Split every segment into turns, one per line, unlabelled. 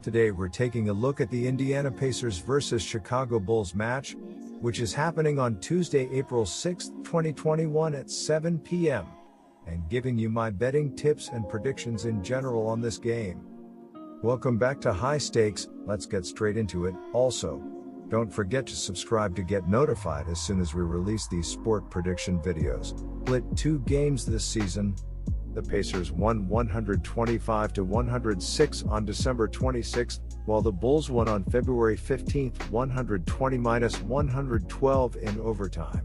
Today we're taking a look at the Indiana Pacers vs Chicago Bulls match, which is happening on Tuesday, April 6, 2021 at 7 p.m., and giving you my betting tips and predictions in general on this game. Welcome back to High Stakes. Let's get straight into it. Also, don't forget to subscribe to get notified as soon as we release these sport prediction videos. Split 2 games this season. The Pacers won 125-106 on December 26, while the Bulls won on February 15, 120-112 in overtime.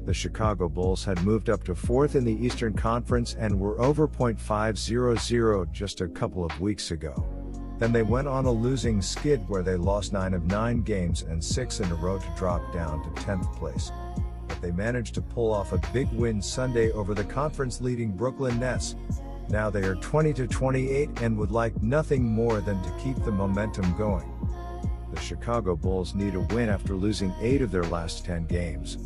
The Chicago Bulls had moved up to 4th in the Eastern Conference and were over .500 just a couple of weeks ago. Then they went on a losing skid where they lost 9 of 9 games and 6 in a row to drop down to 10th place. But they managed to pull off a big win Sunday over the conference-leading Brooklyn Nets. Now they are 20-28 and would like nothing more than to keep the momentum going. The Chicago Bulls need a win after losing 8 of their last 10 games.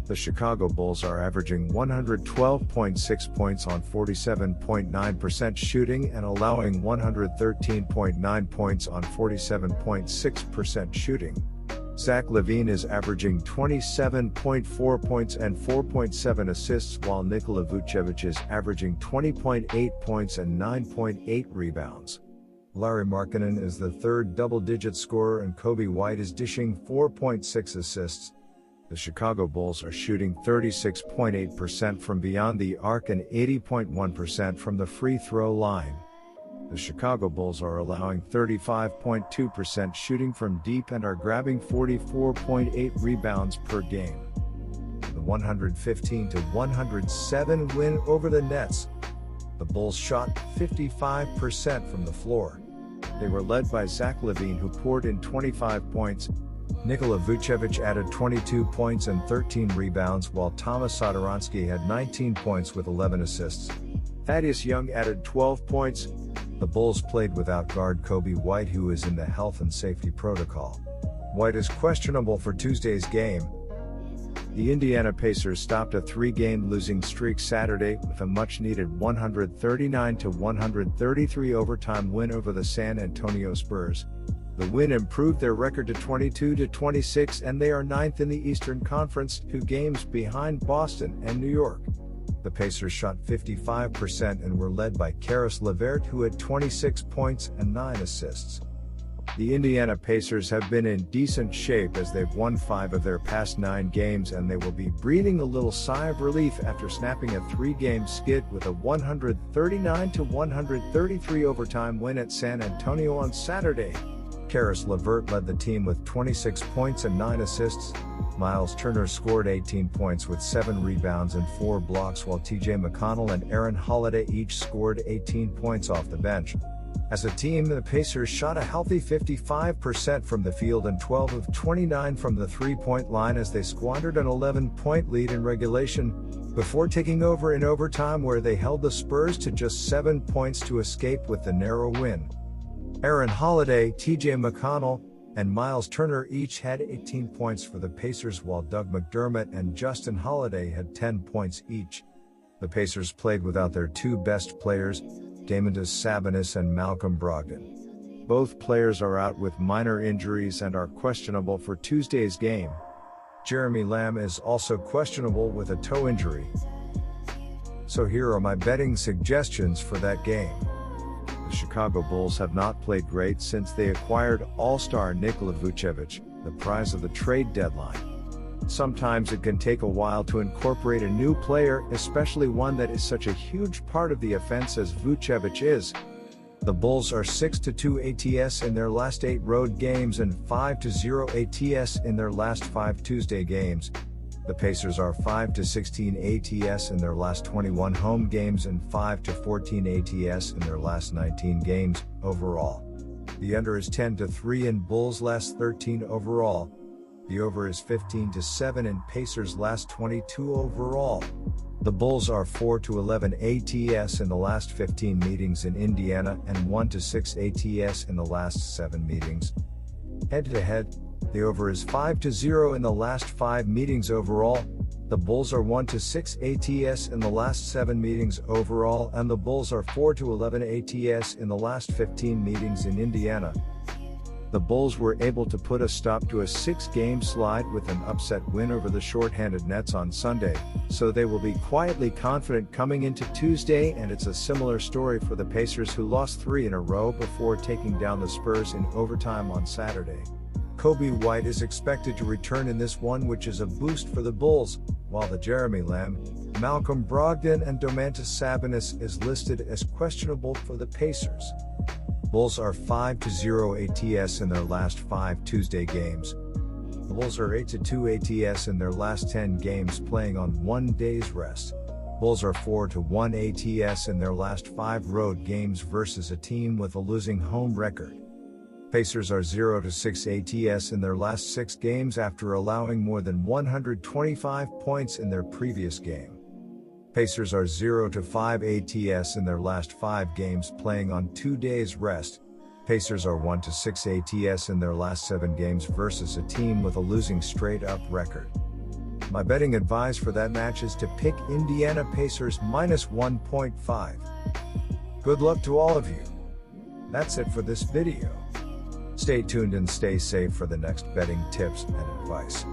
The Chicago Bulls are averaging 112.6 points on 47.9% shooting and allowing 113.9 points on 47.6% shooting. Zach LaVine is averaging 27.4 points and 4.7 assists, while Nikola Vucevic is averaging 20.8 points and 9.8 rebounds. Lauri Markkanen is the third double-digit scorer and Coby White is dishing 4.6 assists. The Chicago Bulls are shooting 36.8% from beyond the arc and 80.1% from the free throw line. The Chicago Bulls are allowing 35.2% shooting from deep and are grabbing 44.8 rebounds per game. The 115-107 win over the Nets. The Bulls shot 55% from the floor. They were led by Zach LaVine, who poured in 25 points. Nikola Vucevic added 22 points and 13 rebounds, while Tomas Satoransky had 19 points with 11 assists. Thaddeus Young added 12 points. The Bulls played without guard Coby White, who is in the health and safety protocol. White is questionable for Tuesday's game. The Indiana Pacers stopped a 3-game losing streak Saturday with a much-needed 139-133 overtime win over the San Antonio Spurs. The win improved their record to 22-26, and they are 9th in the Eastern Conference, 2 games behind Boston and New York. The Pacers shot 55% and were led by Caris LeVert, who had 26 points and 9 assists. The Indiana Pacers have been in decent shape as they've won 5 of their past 9 games, and they will be breathing a little sigh of relief after snapping a 3-game skid with a 139-133 overtime win at San Antonio on Saturday. Caris LeVert led the team with 26 points and 9 assists. Myles Turner scored 18 points with 7 rebounds and 4 blocks, while TJ McConnell and Aaron Holiday each scored 18 points off the bench. As a team, the Pacers shot a healthy 55% from the field and 12 of 29 from the three-point line as they squandered an 11-point lead in regulation, before taking over in overtime, where they held the Spurs to just 7 points to escape with the narrow win. Aaron Holiday, TJ McConnell, and Myles Turner each had 18 points for the Pacers, while Doug McDermott and Justin Holiday had 10 points each. The Pacers played without their 2 best players, Domantas Sabonis and Malcolm Brogdon. Both players are out with minor injuries and are questionable for Tuesday's game. Jeremy Lamb is also questionable with a toe injury. So here are my betting suggestions for that game. The Chicago Bulls have not played great since they acquired All-Star Nikola Vucevic, the prize of the trade deadline. Sometimes it can take a while to incorporate a new player, especially one that is such a huge part of the offense as Vucevic is. The Bulls are 6-2 ATS in their last 8 road games and 5-0 ATS in their last 5 Tuesday games. The Pacers are 5-16 ATS in their last 21 home games and 5-14 ATS in their last 19 games overall. The under is 10-3 in Bulls' last 13 overall. The over is 15-7 in Pacers' last 22 overall. The Bulls are 4-11 ATS in the last 15 meetings in Indiana and 1-6 ATS in the last 7 meetings. Head-to-head, the over is 5-0 in the last 5 meetings overall. The Bulls are 1-6 ATS in the last 7 meetings overall, and the Bulls are 4-11 ATS in the last 15 meetings in Indiana. The Bulls were able to put a stop to a 6-game slide with an upset win over the shorthanded Nets on Sunday, so they will be quietly confident coming into Tuesday. And it's a similar story for the Pacers, who lost 3 in a row before taking down the Spurs in overtime on Saturday. Kobe White is expected to return in this one, which is a boost for the Bulls, while the Jeremy Lamb, Malcolm Brogdon and Domantas Sabonis is listed as questionable for the Pacers. Bulls are 5-0 ATS in their last 5 Tuesday games. The Bulls are 8-2 ATS in their last 10 games, playing on 1 day's rest. Bulls are 4-1 ATS in their last 5 road games versus a team with a losing home record. Pacers are 0-6 ATS in their last 6 games after allowing more than 125 points in their previous game. Pacers are 0-5 ATS in their last 5 games, playing on 2 days rest. Pacers are 1-6 ATS in their last 7 games versus a team with a losing straight-up record. My betting advice for that match is to pick Indiana Pacers -1.5. Good luck to all of you. That's it for this video. Stay tuned and stay safe for the next betting tips and advice.